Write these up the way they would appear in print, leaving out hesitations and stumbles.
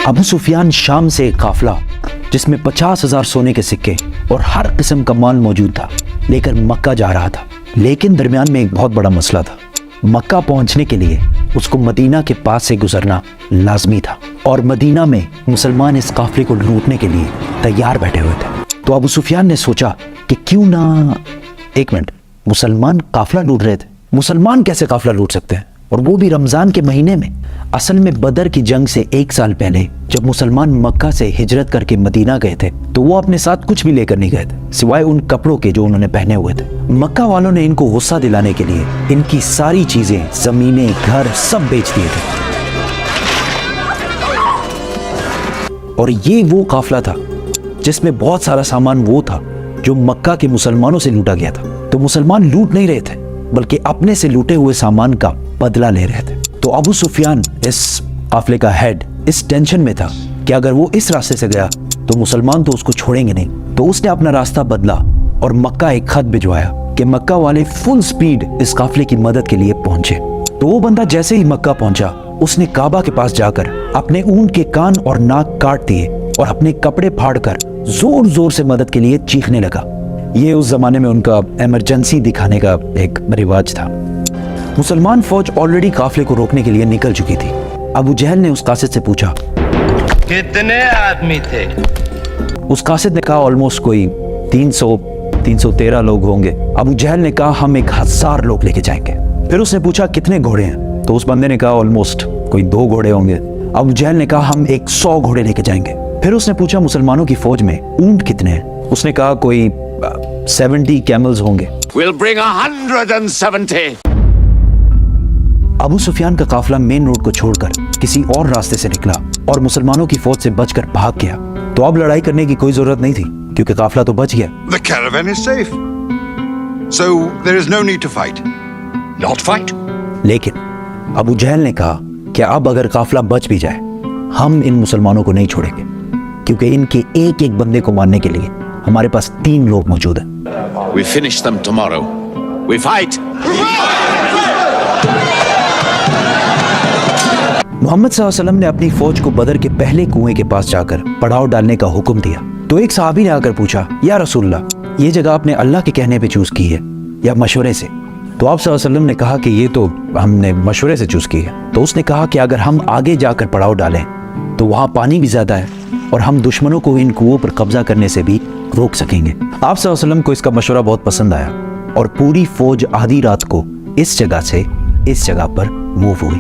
ابو سفیان شام سے ایک قافلہ جس میں 50,000 سونے کے سکے اور ہر قسم کا مال موجود تھا لے کر مکہ جا رہا تھا، لیکن درمیان میں ایک بہت بڑا مسئلہ تھا۔ مکہ پہنچنے کے لیے اس کو مدینہ کے پاس سے گزرنا لازمی تھا، اور مدینہ میں مسلمان اس قافلے کو لوٹنے کے لیے تیار بیٹھے ہوئے تھے۔ تو ابو سفیان نے سوچا کہ کیوں نہ ایک منٹ، مسلمان قافلہ لوٹ رہے تھے، مسلمان کیسے قافلہ لوٹ سکتے ہیں، اور وہ بھی رمضان کے مہینے میں؟ اصل میں بدر کی جنگ سے 1 سال پہلے جب مسلمان مکہ سے ہجرت کر کے مدینہ گئے تھے تو وہ اپنے ساتھ کچھ بھی لے کر نہیں گئے تھے سوائے ان کپڑوں کے جو انہوں نے پہنے ہوئے تھے۔ مکہ والوں نے ان کو غصہ دلانے کے لیے ان کی ساری چیزیں، زمینیں، گھر سب بیچ دیے تھے، اور یہ وہ قافلہ تھا جس میں بہت سارا سامان وہ تھا جو مکہ کے مسلمانوں سے لوٹا گیا تھا۔ تو مسلمان لوٹ نہیں رہے تھے بلکہ اپنے سے لوٹے ہوئے سامان کا بدلہ لے رہے تھے۔ تو ابو سفیان اس قافلے کا ہیڈ اس ٹینشن میں تھا کہ اگر وہ اس راستے سے گیا تو مسلمان تو اس کو چھوڑیں گے نہیں، تو اس نے اپنا راستہ بدلا اور مکہ ایک خط بھجوایا کہ مکہ والے فل سپیڈ اس قافلے کی مدد کے لیے پہنچے۔ تو وہ بندہ جیسے ہی مکہ پہنچا اس نے کعبہ کے پاس جا کر اپنے اونٹ کے کان اور ناک کاٹ دیے اور اپنے کپڑے پھاڑ کر زور زور سے مدد کے لیے چیخنے لگا۔ یہ اس زمانے میں ان کا ایمرجنسی دکھانے کا ایک رواج تھا۔ مسلمان فوج آلریڈی قافلے کو روکنے کے لیے نکل چکی تھی۔ ابو جہل نے اس قاصد سے پوچھا کتنے آدمی تھے؟ اس قاصد نے کہا آلموسٹ کوئی 313 لوگ ہوں گے۔ ابو جہل نے کہا ہم 1000 لوگ لے کے جائیں گے۔ پھر اس نے پوچھا کتنے گھوڑے ہیں؟ تو اس بندے نے کہا آلموسٹ کوئی 2 گھوڑے ہوں گے۔ ابو جہل نے کہا ہم 100 گھوڑے لے کے جائیں گے۔ پھر اس نے پوچھا مسلمانوں کی فوج میں اونٹ کتنے ہیں؟ اس نے کہا کوئی 70 کیملز ہوں گے۔ We'll bring 170. ابو سفیان کا قافلہ مین روڈ کو چھوڑ کر کسی اور راستے سے نکلا اور مسلمانوں کی فوج سے بچ کر بھاگ گیا۔ تو اب لڑائی کرنے کی کوئی ضرورت نہیں تھی کیونکہ قافلہ تو بچ گیا۔ The caravan is safe. So there is no need to fight. Not fight. لیکن ابو جہل نے کہا کہ اب اگر قافلہ بچ بھی جائے ہم ان مسلمانوں کو نہیں چھوڑیں گے، کیونکہ ان کے ایک ایک بندے کو مارنے کے لیے ہمارے پاس 3 لوگ موجود ہیں۔ We finish them tomorrow. We fight. محمد صلی اللہ علیہ وسلم نے اپنی فوج کو بدر کے پہلے کنویں کے پاس جا کر پڑاؤ ڈالنے کا حکم دیا۔ تو ایک صحابی نے آ کر پوچھا یا رسول اللہ، یہ جگہ آپ نے اللہ کے کہنے پہ چوز کی ہے یا مشورے سے؟ تو آپ صلی اللہ علیہ وسلم نے کہا کہ یہ تو ہم نے مشورے سے چوز کی ہے۔ تو اس نے کہا کہ اگر ہم آگے جا کر پڑاؤ ڈالیں تو وہاں پانی بھی زیادہ ہے اور ہم دشمنوں کو ان کنووں پر قبضہ کرنے سے بھی روک سکیں گے۔ آپ صلی اللہ علیہ وسلم کو اس کا مشورہ بہت پسند آیا اور پوری فوج آدھی رات کو اس جگہ سے اس جگہ پر موو ہوئی۔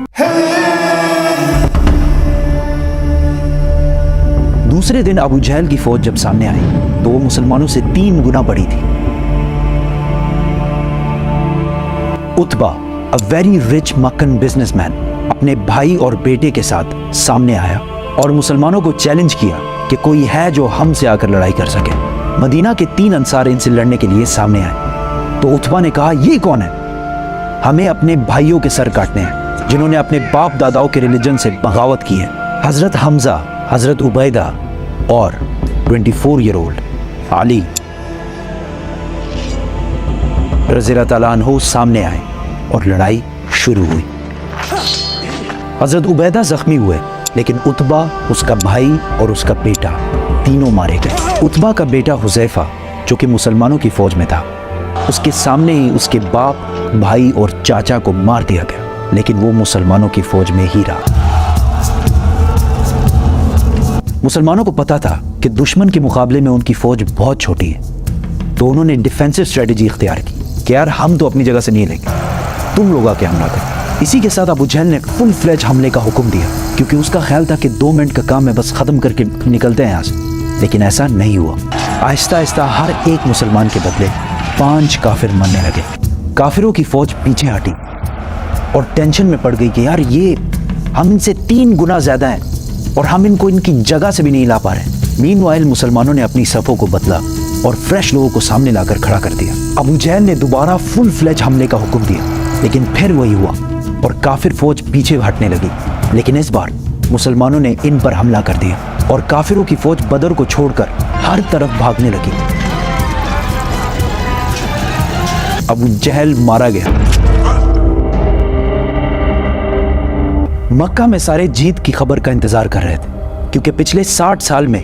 دوسرے دن ابو جہل کی فوج جب سامنے آئی تو وہ مسلمانوں سے 3 گنا بڑی تھی۔ عتبہ a very rich Meccan businessman اپنے بھائی اور بیٹے کے ساتھ سامنے آیا اور مسلمانوں کو چیلنج کیا کہ کوئی ہے جو ہم سے آ کر لڑائی کر سکے۔ مدینہ کے 3 انصار ان سے لڑنے کے لیے سامنے آئے تو عتبہ نے کہا یہ کون ہے؟ ہمیں اپنے بھائیوں کے سر کاٹنے ہیں جنہوں نے اپنے باپ داداؤں کے ریلیجن سے بغاوت کی ہے۔ حضرت حمزہ، حضرت عبیدہ اور 24 ایئر اولڈ علی رضی اللہ تعالیٰ عنہ سامنے آئے اور لڑائی شروع ہوئی۔ حضرت عبیدہ زخمی ہوئے لیکن عتبہ، اس کا بھائی اور اس کا بیٹا تینوں مارے گئے۔ عتبہ کا بیٹا حذیفہ جو کہ مسلمانوں کی فوج میں تھا، اس کے سامنے ہی اس کے باپ، بھائی اور چاچا کو مار دیا گیا، لیکن وہ مسلمانوں کی فوج میں ہی رہا۔ مسلمانوں کو پتا تھا کہ دشمن کے مقابلے میں ان کی فوج بہت چھوٹی ہے، تو انہوں نے ڈیفینسو اسٹریٹجی اختیار کی کہ یار ہم تو اپنی جگہ سے نہیں لیں گے، تم لوگ آ کے حملہ کرو۔ اسی کے ساتھ ابو جہل نے فل فلیج حملے کا حکم دیا کیونکہ اس کا خیال تھا کہ 2 منٹ کا کام ہے، بس ختم کر کے نکلتے ہیں یہاں سے، لیکن ایسا نہیں ہوا۔ آہستہ آہستہ ہر ایک مسلمان کے بدلے 5 کافر مرنے لگے۔ کافروں کی فوج پیچھے ہٹی اور ٹینشن میں پڑ گئی کہ یار یہ ہم ان سے 3 گنا زیادہ ہیں اور ہم ان کو ان کی جگہ سے بھی نہیں لا پا رہے۔ مین وائل مسلمانوں نے اپنی صفوں کو بدلا اور فریش لوگوں کو سامنے لا کر کھڑا کر دیا۔ ابو جہل نے دوبارہ فل فلیج حملے کا حکم دیا لیکن پھر وہی ہوا اور کافر فوج پیچھے ہٹنے لگی، لیکن اس بار مسلمانوں نے ان پر حملہ کر دیا اور کافروں کی فوج بدر کو چھوڑ کر ہر طرف بھاگنے لگی۔ ابو جہل مارا گیا۔ مکہ میں سارے جیت کی خبر کا انتظار کر رہے تھے کیونکہ پچھلے 60 سال میں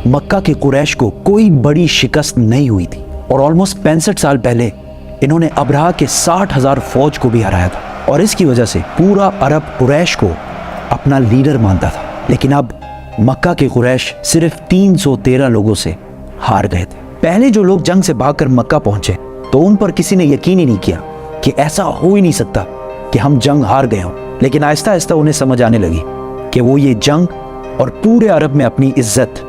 مکہ کے قریش کو کوئی بڑی شکست نہیں ہوئی تھی، اور آلموسٹ 65 سال پہلے انہوں نے ابرہہ کے 60,000 فوج کو بھی ہرایا تھا، اور اس کی وجہ سے پورا عرب قریش کو اپنا لیڈر مانتا تھا۔ لیکن اب مکہ کے قریش صرف 313 لوگوں سے ہار گئے تھے۔ پہلے جو لوگ جنگ سے بھاگ کر مکہ پہنچے تو ان پر کسی نے یقین ہی نہیں کیا کہ ایسا ہو ہی نہیں سکتا کہ ہم جنگ ہار گئے ہوں، لیکن آہستہ آہستہ انہیں سمجھ آنے لگی کہ وہ یہ جنگ اور پورے عرب میں اپنی عزت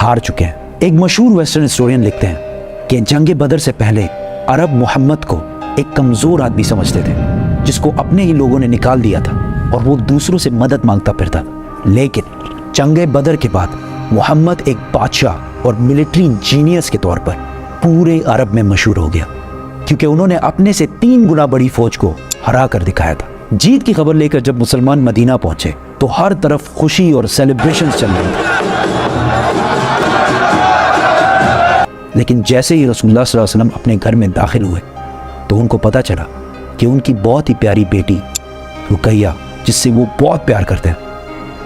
ہار چکے ہیں۔ ایک مشہور ویسٹرن ہسٹورین لکھتے ہیں کہ جنگ بدر سے پہلے عرب محمد کو ایک کمزور آدمی سمجھتے تھے جس کو اپنے ہی لوگوں نے نکال دیا تھا اور وہ دوسروں سے مدد مانگتا پھرتا تھا، لیکن جنگ بدر کے بعد محمد ایک بادشاہ اور ملٹری جینیس کے طور پر پورے عرب میں مشہور ہو گیا، کیونکہ انہوں نے اپنے سے 3 گنا بڑی فوج کو ہرا کر دکھایا تھا۔ جیت کی خبر لے کر جب مسلمان مدینہ پہنچے تو ہر طرف خوشی اور سیلیبریشنز چل رہی تھی، لیکن جیسے ہی رسول اللہ صلی اللہ علیہ وسلم اپنے گھر میں داخل ہوئے تو ان کو پتہ چلا کہ ان کی بہت ہی پیاری بیٹی رقیہ، جس سے وہ بہت پیار کرتے ہیں،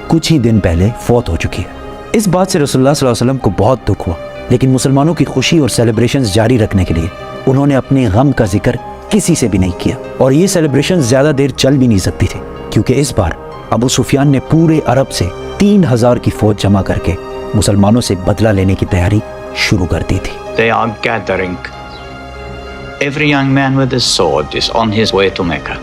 کچھ ہی دن پہلے فوت ہو چکی ہے۔ اس بات سے رسول اللہ صلی اللہ علیہ وسلم کو بہت دکھ ہوا، لیکن مسلمانوں کی خوشی اور سیلیبریشنز جاری رکھنے کے لیے انہوں نے اپنے غم کا ذکر کسی سے بھی نہیں کیا، اور یہ سیلیبریشن زیادہ دیر چل بھی نہیں سکتی تھی، کیونکہ اس بار ابو سفیان نے پورے عرب سے 3000 کی فوج جمع کر کے مسلمانوں سے بدلہ لینے کی تیاری شروع کر دی تھی۔ They are gathering. Every young man with a sword is on his way to Mecca.